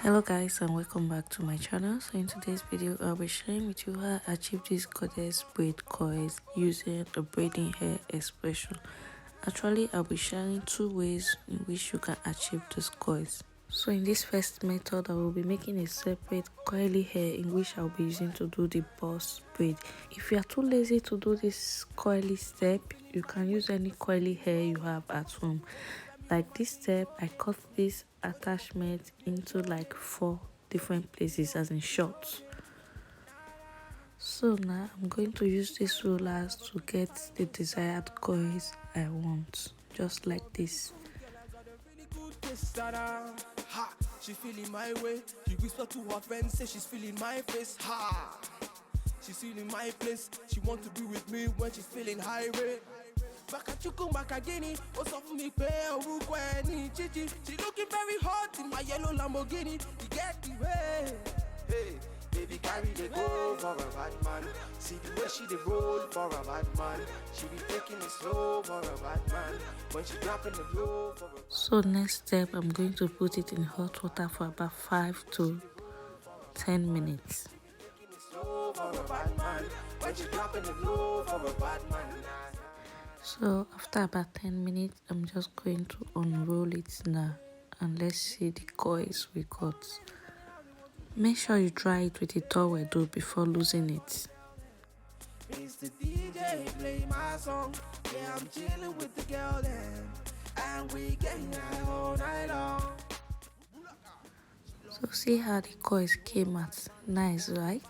Hello guys, and welcome back to my channel. So in today's video I'll be sharing with you how I achieve this goddess braid coils using a braiding hair expression. Actually, I'll be sharing two ways in which you can achieve these coils. So in this first method, I will be making a separate coily hair in which I'll be using to do the boss braid. If you are too lazy to do this coily step, you can use any coily hair you have at home. Like this step, I cut this attachment into like 4 different places as in shots. So now I'm going to use these rollers to get the desired coils I want, just like this. She feeling my way. She whisper to her friends, say she's feeling my face. Ha! She's feeling my place. She want to be with me when she's feeling high rate. Back at you come back again. What's up for me? Pay a chichi. She looking very hot in my yellow Lamborghini. You get the way. Hey, baby, carry the go for a bad man. See the way she the roll for a bad man. She be taking it slow for a bad man. When she dropping the blow for a bad man. So next step, I'm going to put it in hot water for about 5 to 10 minutes. So after about 10 minutes, I'm just going to unroll it now and let's see the coils we got. Make sure you dry it with a towel though before losing it. Mr. DJ, play my song. Yeah, I'm chilling with the girl then, and we getting high all night long. So see how the coils came out. Nice, right?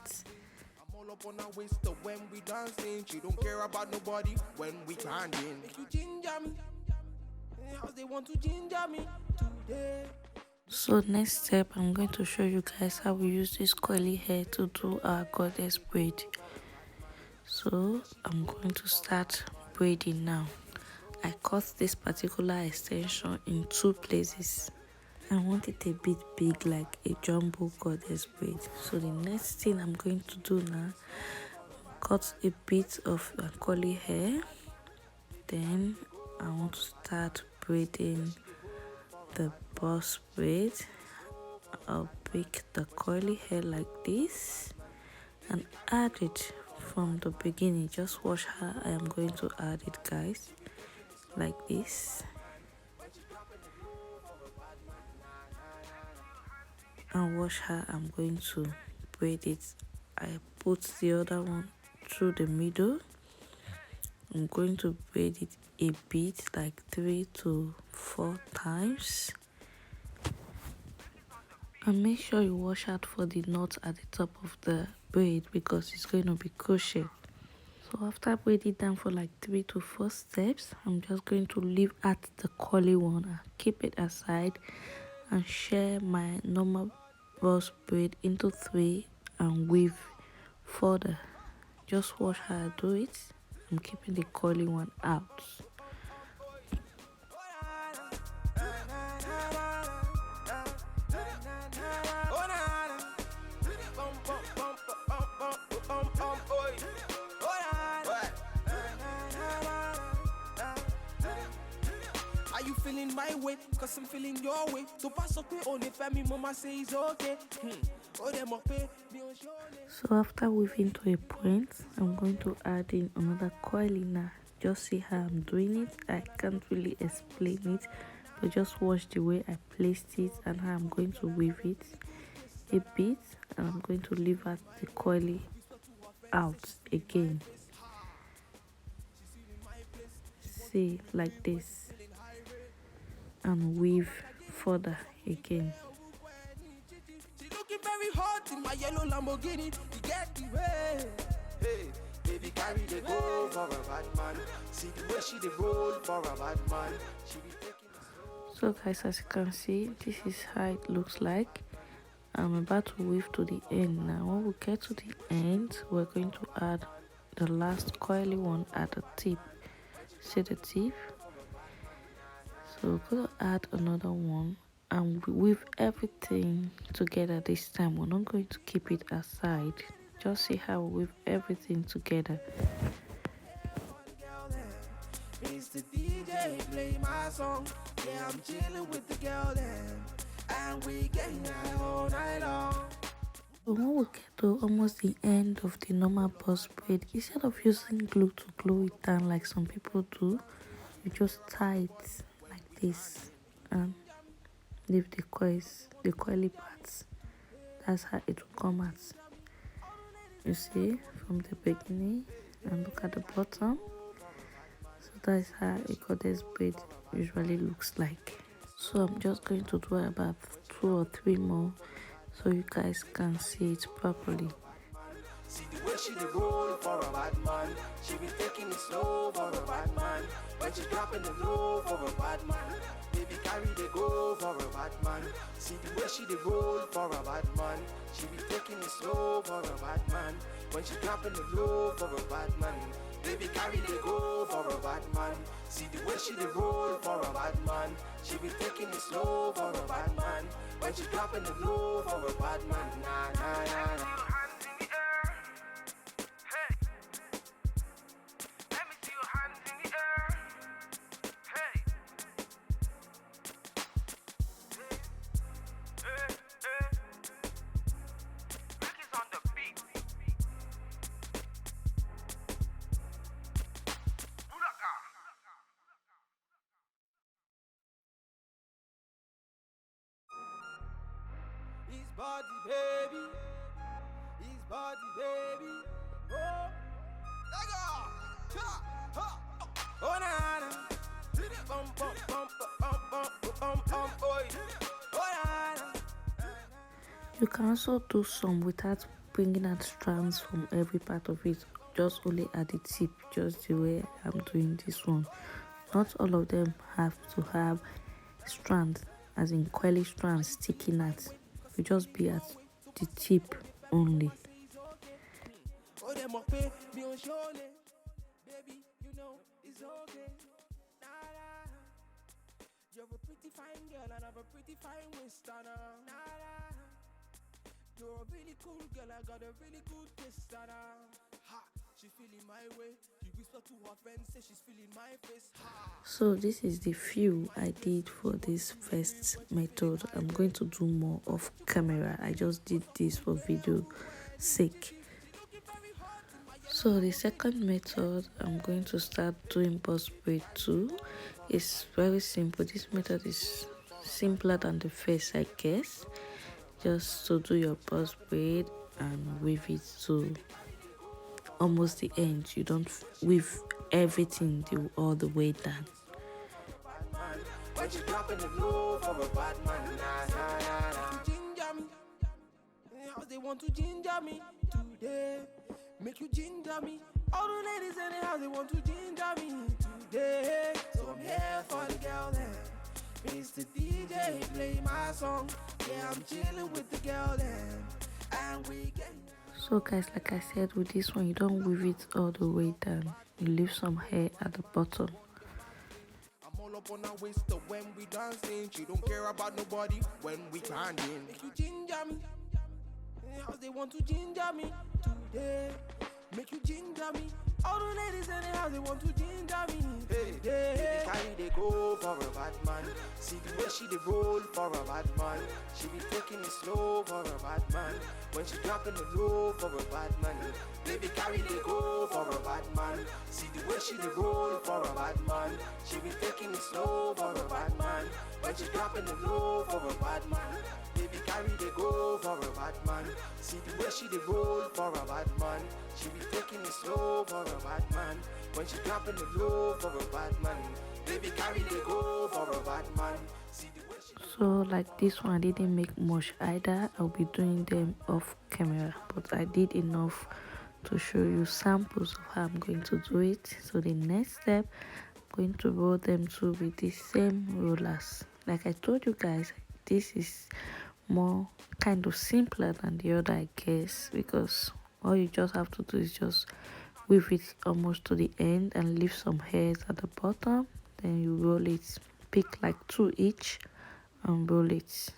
On her waist when we dancing. She don't care about nobody when we grinding. Make you ginger me. How they want to ginger me today. So next step, I'm going to show you guys how we use this coily hair to do our goddess braid. So I'm going to start braiding now. I cut this particular extension in 2 places. I want it a bit big, like a jumbo goddess braid. So the next thing I'm going to do now, cut a bit of curly hair. Then I want to start braiding the boss braid. I'll pick the curly hair like this and add it from the beginning. Just watch how I am going to add it, guys, like this. And watch how I'm going to braid it. I put the other one through the middle. I'm going to braid it a bit, like 3 to 4 times. And make sure you watch out for the knot at the top of the braid because it's going to be crochet. So after braiding down for like 3 to 4 steps, I'm just going to leave at the curly one and keep it aside and share my normal boss braid into 3 and weave further. Just watch how I do it. I'm keeping the curly one out. Are you feeling my way? Cause I'm feeling your way. So pass up on the family, mama says okay. So after weaving to a point, I'm going to add in another coiling now. Just see how I'm doing it. I can't really explain it, but just watch the way I placed it and how I'm going to weave it a bit, and I'm going to leave out the coily out again. See, like this, and weave further again. Very hot in my yellow Lamborghini. You get the way. Hey, baby, carry the go for a bad man. See the way she the roll for a bad man. She be taking it. So guys, as you can see, this is how it looks like. I'm about to weave to the end now. When we get to the end, we're going to add the last coily one at the tip. See the tip? So we're going to add another one and weave everything together this time. We're not going to keep it aside. Just see how we weave everything together. Mr. DJ, play my song. Yeah, I'm chilling with the girl then, and we getting high all night long. So when we get to almost the end of the normal bust braid, instead of using glue to glue it down like some people do, you just tie it like this and leave the coils, the coily parts. That's how it will come out. You see from the beginning and look at the bottom. So that's how a goddess braid usually looks like. So I'm just going to do about 2 or 3 more so you guys can see it properly. See the way she dey roll for a bad man. She be taking it slow for a bad man. When she dropping the low for a bad man. Baby carry the go for a bad man. See the way she dey roll for a bad man. She be taking it slow for a bad man. When she dropping the low for a bad man. Baby carry the go for a bad man. See the way she dey roll for a bad man. She be taking it slow for a bad man. When she dropping the low for a bad man. Nah, nah, nah, nah. His body, baby. His body, baby. Oh, let go. Ha, ha. Oh, na na. Bum, bum, bum, bum, bum, bum, bum, oi. Oh, na na. You can also do some without bringing out strands from every part of it, just only at the tip, just the way I'm doing this one. Not all of them have to have strands, as in coily strands sticking out. You just be at the tip only. Oh, them up pay me on surely. Baby, you know it's okay. Nah, nah. You're a pretty fine girl and I'm a pretty fine waist. Nah, nah. You're a really cool girl, I got a really good taste. Nah, ha, she feeling my way. You whisper to her friends, say she's feeling my face. Ha. So this is the few I did for this first method. I'm going to do more off camera. I just did this for video sake. So the second method I'm going to start doing bust braid too. It's very simple. This method is simpler than the first, I guess. Just to do your bust braid and weave it to almost the end. You don't weave everything all the way down. When she dropping the low for a bad man, nah, nah, nah, nah. Ginger me, how they want to ginger me today. Make you ginger me. All the ladies in the house, they want to ginger me today. So I'm here for the girl then. Mr. DJ, play my song. Yeah, I'm chilling with the girl then. And we get. So guys, like I said, with this one, you don't weave it all the way down. You leave some hair at the bottom. I'm all up on her waist when we dancing. She don't care about nobody when we grinding. Make you ginger me. How they want to ginger me today. Make you ginger me. All the ladies in the house, they want to ginger me today. Baby, carry they go for a bad man. See the way she they roll for a bad man. She be taking it slow for a bad man. When she dropping the low for a bad man. Baby, carry they go for a bad man. See the way she they roll for a bad man. She be taking it slow for a bad man. When she dropping the low for a bad man. Baby, carry they go for a bad man. See the way she they roll for a bad man. She be taking it slow for a bad man. When she dropping the low for a bad man. Baby, carry they go for a bad man. See the way she. So like this one, I didn't make much either. I'll be doing them off camera, but I did enough to show you samples of how I'm going to do it. So the next step, I'm going to roll them too with the same rollers. Like I told you guys, this is more kind of simpler than the other, I guess, because all you just have to do is just weave it almost to the end and leave some hairs at the bottom. Then you roll it, pick like 2 each and roll it. His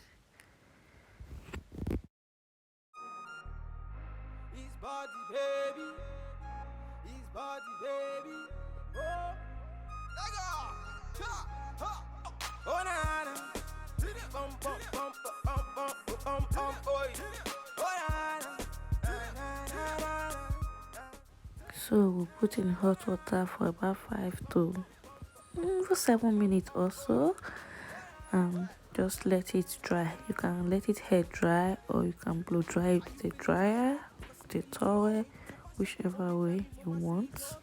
body, baby. His body, baby. Oh, let go. Ha, ha. Oh, na na. Bum, bum, bum, bum. So we'll put in hot water for about 5 to for 7 minutes or so. Just let it dry. You can let it hair dry, or you can blow dry it with a dryer, with a towel, whichever way you want.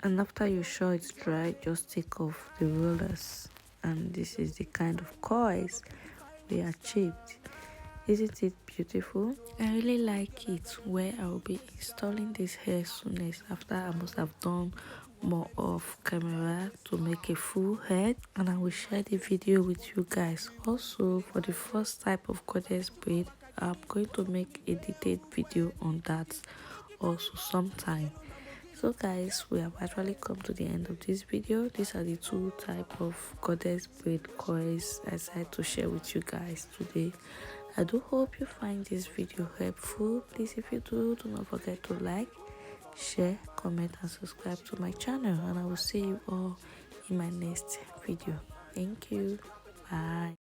And after you're sure it's dry, just take off the rollers. And this is the kind of coils we achieved. Isn't it beautiful? I really like it, where I will be installing this hair soonest after I must have done more off camera to make a full head, and I will share the video with you guys. Also, for the first type of goddess braid, I'm going to make a detailed video on that also sometime. So guys, we have actually come to the end of this video. These are the two type of goddess braid coils I decided to share with you guys today. I do hope you find this video helpful. Please, if you do not forget to like, share, comment and subscribe to my channel, and I will see you all in my next video. Thank you. Bye.